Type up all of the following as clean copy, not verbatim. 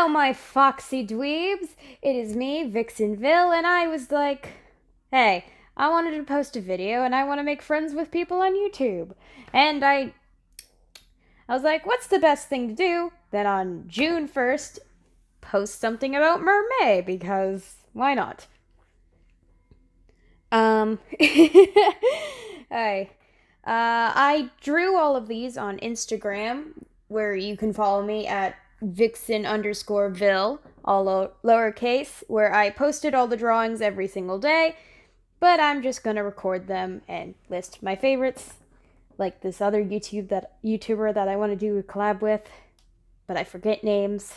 Hello, my foxy dweebs. It is me, Vixenville, and I was like, hey, I wanted to post a video and I want to make friends with people on YouTube. And I was like, what's the best thing to do? Then on June 1st, post something about Mermay, because why not? Hi. I drew all of these on Instagram, where you can follow me at Vixen_Ville, all lowercase, where I posted all the drawings every single day, but I'm just gonna record them and list my favorites, like this other YouTuber that I want to do a collab with, but I forget names.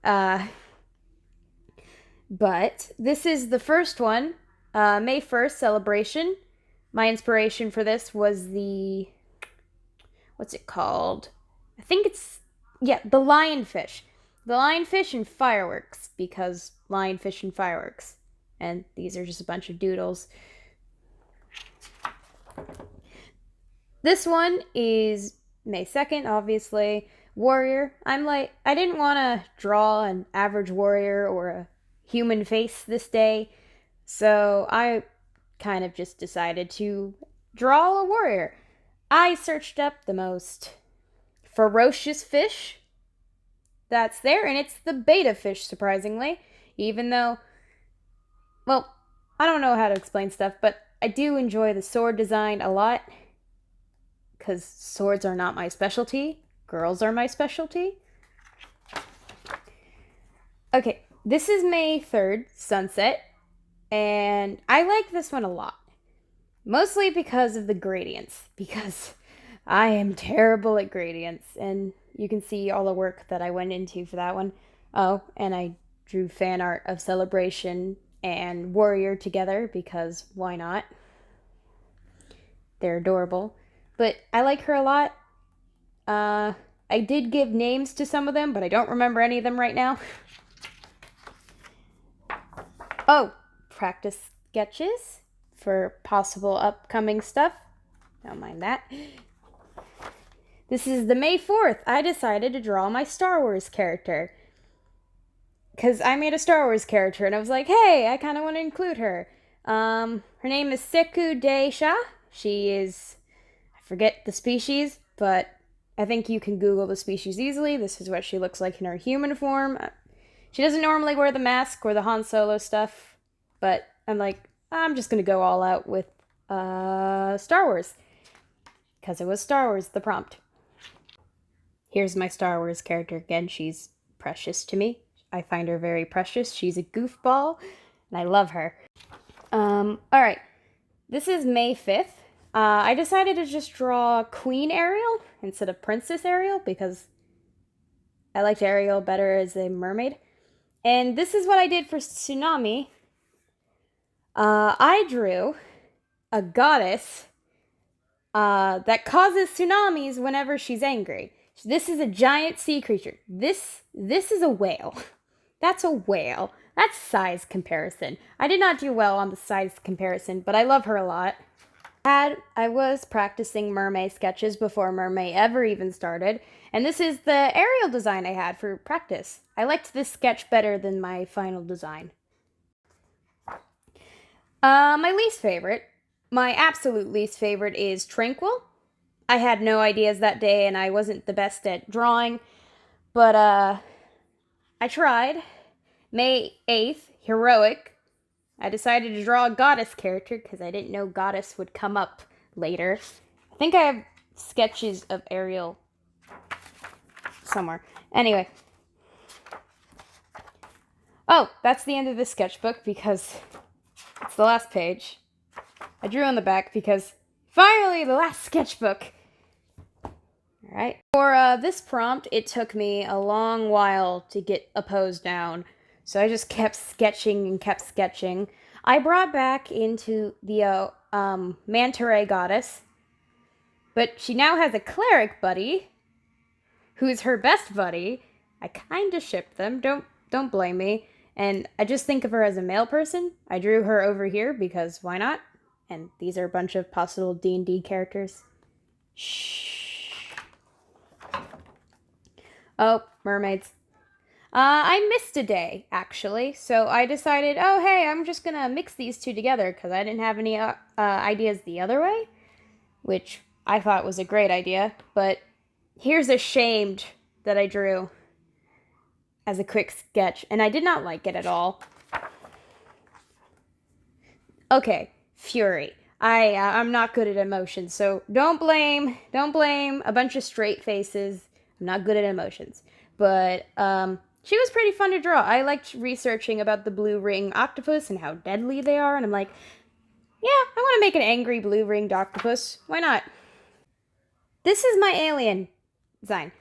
But this is the first one, May 1st celebration. My inspiration for this was what's it called? I think it's, yeah, the lionfish. The lionfish and fireworks, because lionfish and fireworks. And these are just a bunch of doodles. This one is May 2nd, obviously. Warrior. I didn't want to draw an average warrior or a human face this day, so I kind of just decided to draw a warrior. I searched up the most ferocious fish that's there, and it's the betta fish, surprisingly. Even though, well, I don't know how to explain stuff, but I do enjoy the sword design a lot, because swords are not my specialty. Girls are my specialty. Okay, this is May 3rd, sunset, and I like this one a lot. Mostly because of the gradients, because I am terrible at gradients, and you can see all the work that I went into for that one. Oh, and I drew fan art of Celebration and Warrior together, because why not? They're adorable. But I like her a lot. I did give names to some of them, but I don't remember any of them right now. Oh, practice sketches for possible upcoming stuff. Don't mind that. This is the May 4th. I decided to draw my Star Wars character, because I made a Star Wars character, and I was like, hey, I kind of want to include her. Her name is Seku Deisha. She is, I forget the species, but I think you can Google the species easily. This is what she looks like in her human form. She doesn't normally wear the mask or the Han Solo stuff, but I'm just gonna go all out with Star Wars, because it was Star Wars, the prompt. Here's my Star Wars character again. She's precious to me. I find her very precious. She's a goofball, and I love her. Alright. This is May 5th. I decided to just draw Queen Ariel instead of Princess Ariel, because I liked Ariel better as a mermaid. And this is what I did for Tsunami. I drew a goddess that causes tsunamis whenever she's angry. This is a giant sea creature. This is a whale. That's a whale. That's size comparison. I did not do well on the size comparison, but I love her a lot. I was practicing Mermay sketches before Mermay ever even started, and this is the Ariel design I had for practice. I liked this sketch better than my final design. My least favorite, my absolute least favorite, is Tranquil. I had no ideas that day, and I wasn't the best at drawing, but I tried. May 8th, Heroic. I decided to draw a goddess character because I didn't know goddess would come up later. I think I have sketches of Ariel somewhere. Anyway. Oh, that's the end of this sketchbook, because it's the last page. I drew on the back because finally the last sketchbook. Alright. For this prompt, it took me a long while to get a pose down. So I just kept sketching and kept sketching. I brought back into the Manta Ray goddess, but she now has a cleric buddy, who's her best buddy. I kind of ship them. Don't blame me. And I just think of her as a male person. I drew her over here because why not? And these are a bunch of possible D&D characters. Shh. Oh, mermaids. I missed a day, actually, so I decided, oh, hey, I'm just gonna mix these two together because I didn't have any ideas the other way, which I thought was a great idea, but here's a shamed that I drew as a quick sketch, and I did not like it at all. Okay, fury. I'm not good at emotions, so don't blame a bunch of straight faces. I'm not good at emotions, but she was pretty fun to draw. I liked researching about the blue ring octopus and how deadly they are, and I'm like, yeah, I want to make an angry blue ringed octopus. Why not? This is my alien design.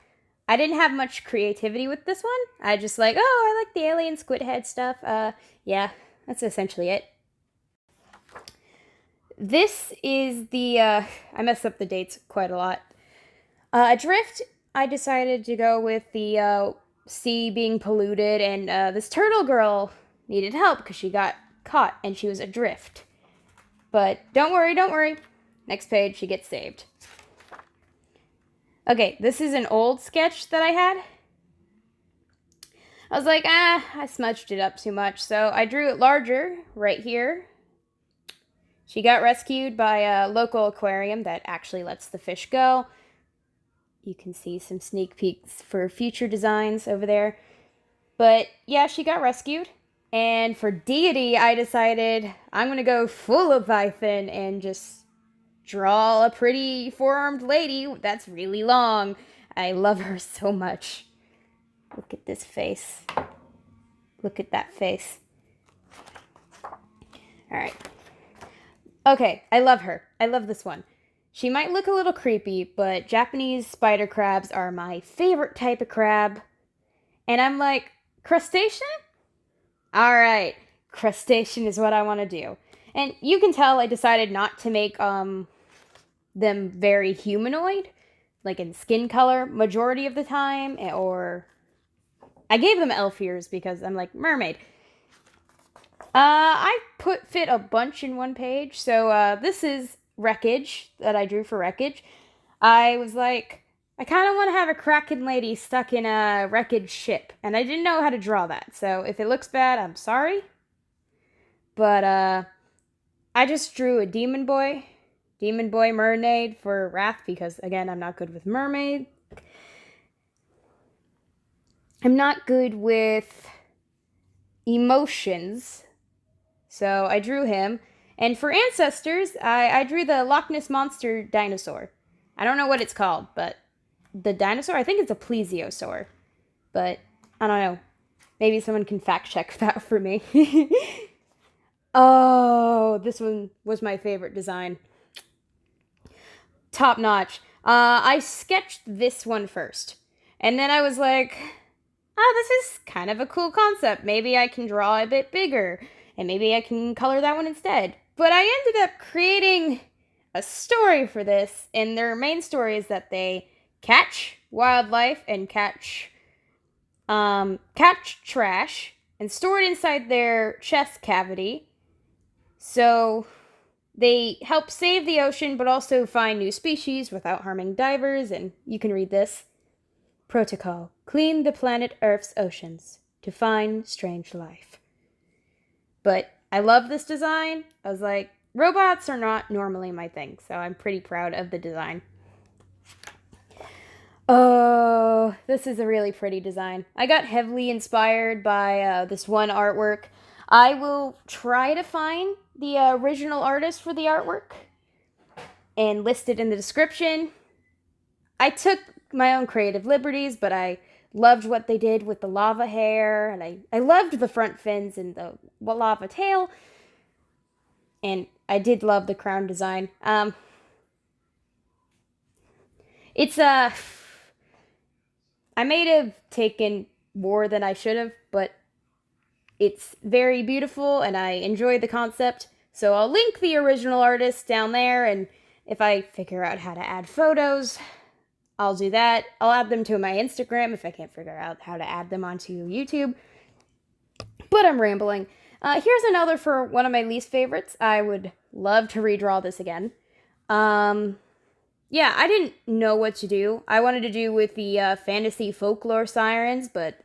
I didn't have much creativity with this one. I just like, oh, I like the alien squid head stuff. Yeah, that's essentially it. This is the, I messed up the dates quite a lot. Adrift, I decided to go with the sea being polluted, and this turtle girl needed help because she got caught and she was adrift. But don't worry, don't worry. Next page, she gets saved. Okay, this is an old sketch that I had. I was like, I smudged it up too much, so I drew it larger right here. She got rescued by a local aquarium that actually lets the fish go. You can see some sneak peeks for future designs over there. But yeah, she got rescued. And for deity, I decided I'm going to go full Leviathan and just draw a pretty four-armed lady that's really long. I love her so much. Look at this face. Look at that face. All right. Okay, I love her. I love this one. She might look a little creepy, but Japanese spider crabs are my favorite type of crab. And I'm like, crustacean? Alright, crustacean is what I want to do. And you can tell I decided not to make them very humanoid, like in skin color, majority of the time, or I gave them elf ears because I'm like, mermaid. I fit a bunch in one page. So this is wreckage that I drew for wreckage. I was like, I kind of want to have a Kraken lady stuck in a wreckage ship, and I didn't know how to draw that. So if it looks bad, I'm sorry. But I just drew a demon boy mermaid for Wrath because again, I'm not good with mermaid. I'm not good with emotions. So I drew him. And for ancestors, I drew the Loch Ness Monster dinosaur. I don't know what it's called, but the dinosaur, I think it's a plesiosaur. But I don't know. Maybe someone can fact check that for me. Oh, this one was my favorite design. Top notch. I sketched this one first. And then I was like, oh, this is kind of a cool concept. Maybe I can draw a bit bigger. And maybe I can color that one instead. But I ended up creating a story for this. And their main story is that they catch wildlife and catch trash and store it inside their chest cavity. So they help save the ocean, but also find new species without harming divers. And you can read this. Protocol. Clean the planet Earth's oceans to find strange life. But I love this design. I was like, robots are not normally my thing, so I'm pretty proud of the design. Oh, this is a really pretty design. I got heavily inspired by this one artwork. I will try to find the original artist for the artwork and list it in the description. I took my own creative liberties, but I loved what they did with the lava hair, and I loved the front fins and the lava tail, and I did love the crown design. It's I may have taken more than I should have, but it's very beautiful, and I enjoy the concept. So I'll link the original artist down there, and if I figure out how to add photos, I'll do that. I'll add them to my Instagram if I can't figure out how to add them onto YouTube. But I'm rambling. Here's another for one of my least favorites. I would love to redraw this again. Yeah, I didn't know what to do. I wanted to do with the fantasy folklore sirens, but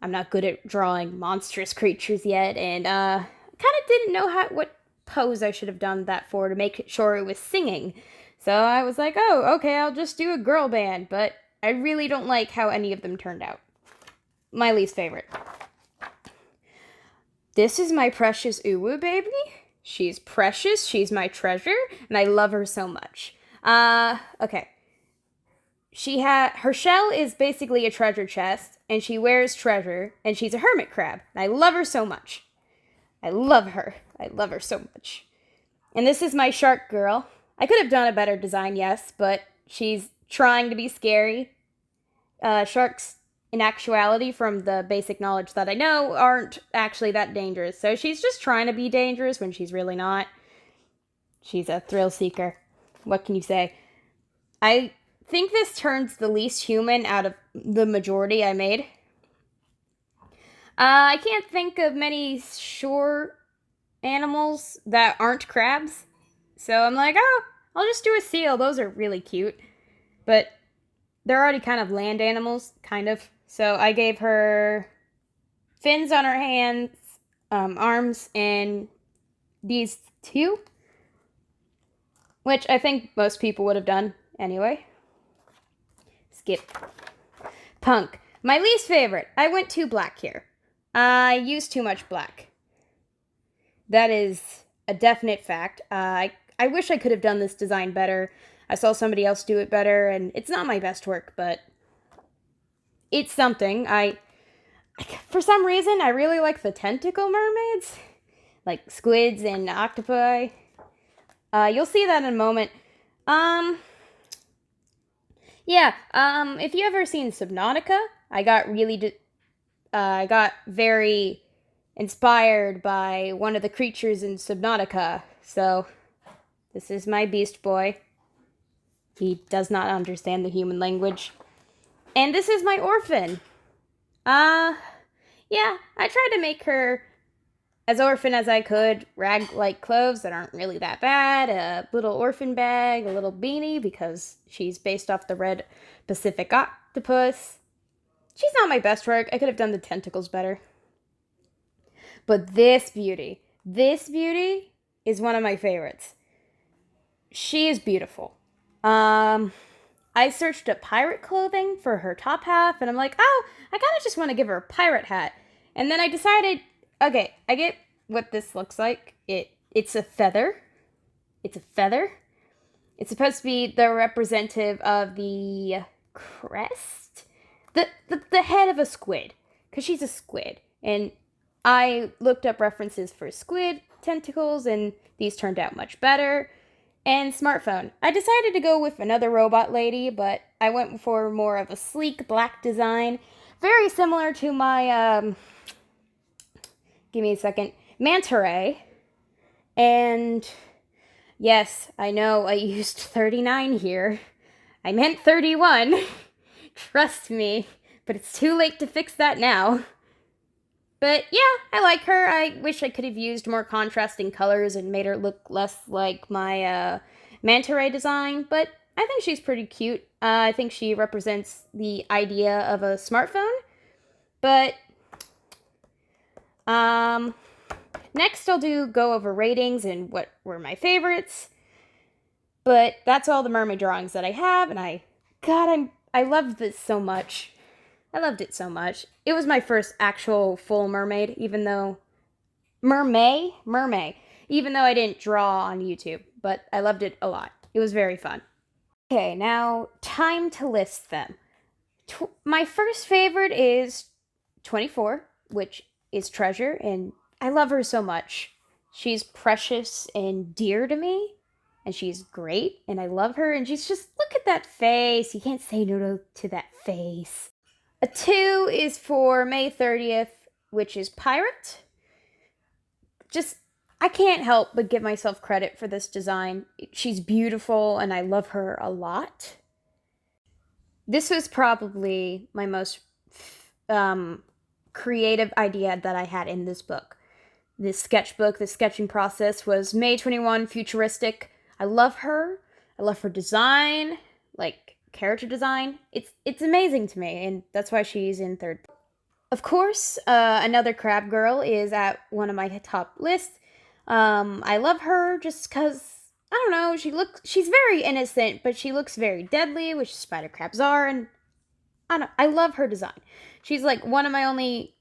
I'm not good at drawing monstrous creatures yet, and kind of didn't know what pose I should have done that for to make sure it was singing. So I was like, oh, okay, I'll just do a girl band, but I really don't like how any of them turned out. My least favorite. This is my precious Uwu baby. She's precious, she's my treasure, and I love her so much. Okay. Her shell is basically a treasure chest, and she wears treasure, and she's a hermit crab. And I love her so much. I love her. I love her so much. And this is my shark girl. I could have done a better design, yes, but she's trying to be scary. Sharks, in actuality, from the basic knowledge that I know, aren't actually that dangerous. So she's just trying to be dangerous when she's really not. She's a thrill seeker. What can you say? I think this turns the least human out of the majority I made. I can't think of many shore animals that aren't crabs. So I'm like, oh, I'll just do a seal. Those are really cute. But they're already kind of land animals, kind of. So I gave her fins on her hands, arms, and these two. Which I think most people would have done anyway. Skip. Punk. My least favorite. I went too black here. I used too much black. That is a definite fact. I wish I could have done this design better. I saw somebody else do it better, and it's not my best work, but it's something. For some reason, I really like the tentacle mermaids, like squids and octopi. You'll see that in a moment. If you ever seen Subnautica, I got very inspired by one of the creatures in Subnautica. So, this is my beast boy. He does not understand the human language. And this is my orphan. I tried to make her as orphan as I could. Rag-like clothes that aren't really that bad. A little orphan bag, a little beanie, because she's based off the red Pacific octopus. She's not my best work. I could have done the tentacles better. But this beauty is one of my favorites. She is beautiful. I searched up pirate clothing for her top half, and I'm like, oh, I kind of just want to give her a pirate hat. And then I decided, okay, I get what this looks like. It's a feather. It's a feather. It's supposed to be the representative of the crest? The head of a squid, because she's a squid. And I looked up references for squid tentacles, and these turned out much better. And smartphone. I decided to go with another robot lady, but I went for more of a sleek black design. Very similar to my, give me a second, manta ray. And yes, I know I used 39 here. I meant 31. Trust me, but it's too late to fix that now. But yeah, I like her. I wish I could have used more contrasting colors and made her look less like my manta ray design, but I think she's pretty cute. I think she represents the idea of a smartphone. But next I'll go over ratings and what were my favorites. But that's all the mermaid drawings that I have, and I loved this so much. I loved it so much. It was my first actual full mermaid, even though Mermay, even though I didn't draw on YouTube, but I loved it a lot. It was very fun. Okay, now time to list them. My first favorite is 24, which is Treasure, and I love her so much. She's precious and dear to me, and she's great, and I love her, and she's just, look at that face. You can't say no to that face. A 2 is for May 30th, which is Pirate. I can't help but give myself credit for this design. She's beautiful, and I love her a lot. This was probably my most creative idea that I had in this book. This sketchbook, the sketching process was May 21, futuristic. I love her. I love her design, like character design. It's amazing to me, and that's why she's in third. Of course, another crab girl is at one of my top lists. I love her just because, I don't know, she's very innocent, but she looks very deadly, which spider crabs are, and I love her design. She's like one of my only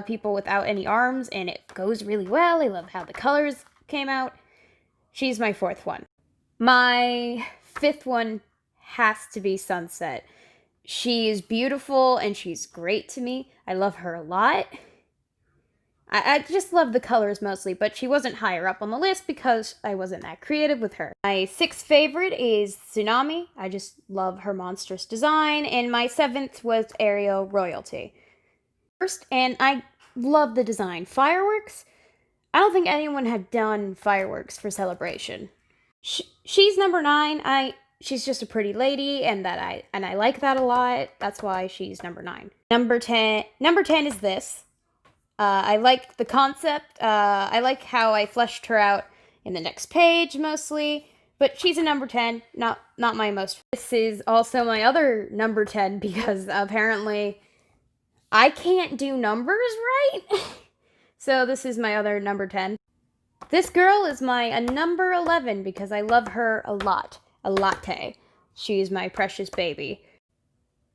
people without any arms, and it goes really well. I love how the colors came out. She's my fourth one. My fifth one has to be Sunset. She is beautiful and she's great to me. I love her a lot. I just love the colors mostly, but she wasn't higher up on the list because I wasn't that creative with her. My sixth favorite is Tsunami. I just love her monstrous design. And my seventh was Ariel Royalty. First, and I love the design. Fireworks? I don't think anyone had done fireworks for Celebration. She's number 9. She's just a pretty lady, and I like that a lot. That's why she's number 9. Number 10 is this. I like the concept. I like how I fleshed her out in the next page mostly, but she's a number 10, not my most. This is also my other number 10 because apparently I can't do numbers right. So this is my other number 10. This girl is my number 11 because I love her a lot. A latte. She's my precious baby.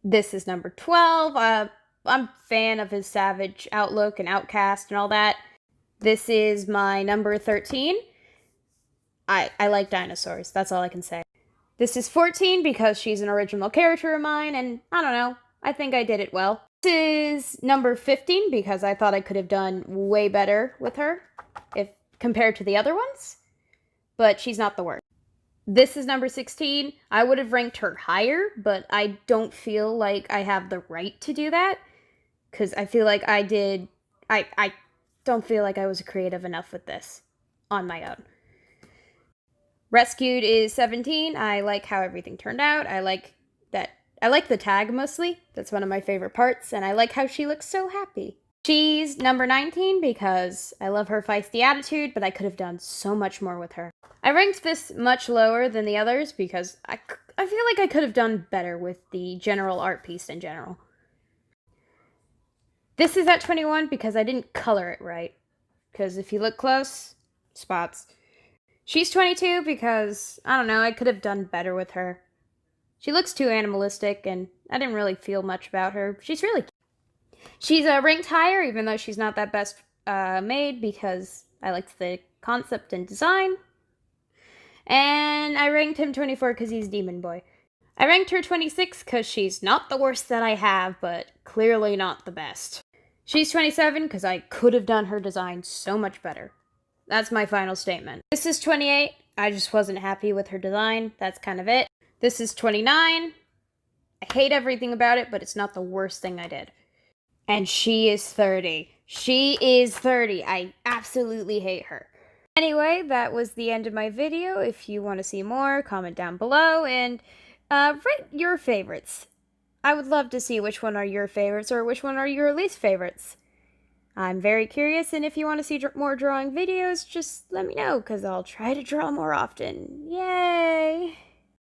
This is number 12. I'm a fan of his savage outlook and outcast and all that. This is my number 13. I like dinosaurs. That's all I can say. This is 14 because she's an original character of mine, and I don't know. I think I did it well. This is number 15 because I thought I could have done way better with her if compared to the other ones, but she's not the worst. This is number 16. I would have ranked her higher, but I don't feel like I have the right to do that because I feel like I don't feel like I was creative enough with this on my own. Rescued is 17. I like how everything turned out. I like the tag mostly. That's one of my favorite parts, and I like how she looks so happy. She's number 19 because I love her feisty attitude, but I could have done so much more with her. I ranked this much lower than the others because I feel like I could have done better with the general art piece in general. This is at 21 because I didn't color it right. Because if you look close, spots. She's 22 because, I don't know, I could have done better with her. She looks too animalistic, and I didn't really feel much about her. She's really cute. She's ranked higher, even though she's not that best made, because I liked the concept and design. And I ranked him 24 because he's Demon Boy. I ranked her 26 because she's not the worst that I have, but clearly not the best. She's 27 because I could have done her design so much better. That's my final statement. This is 28. I just wasn't happy with her design. That's kind of it. This is 29. I hate everything about it, but it's not the worst thing I did. And she is 30. She is 30. I absolutely hate her. Anyway, that was the end of my video. If you want to see more, comment down below and rate your favorites. I would love to see which one are your favorites or which one are your least favorites. I'm very curious, and if you want to see more drawing videos, just let me know, because I'll try to draw more often. Yay!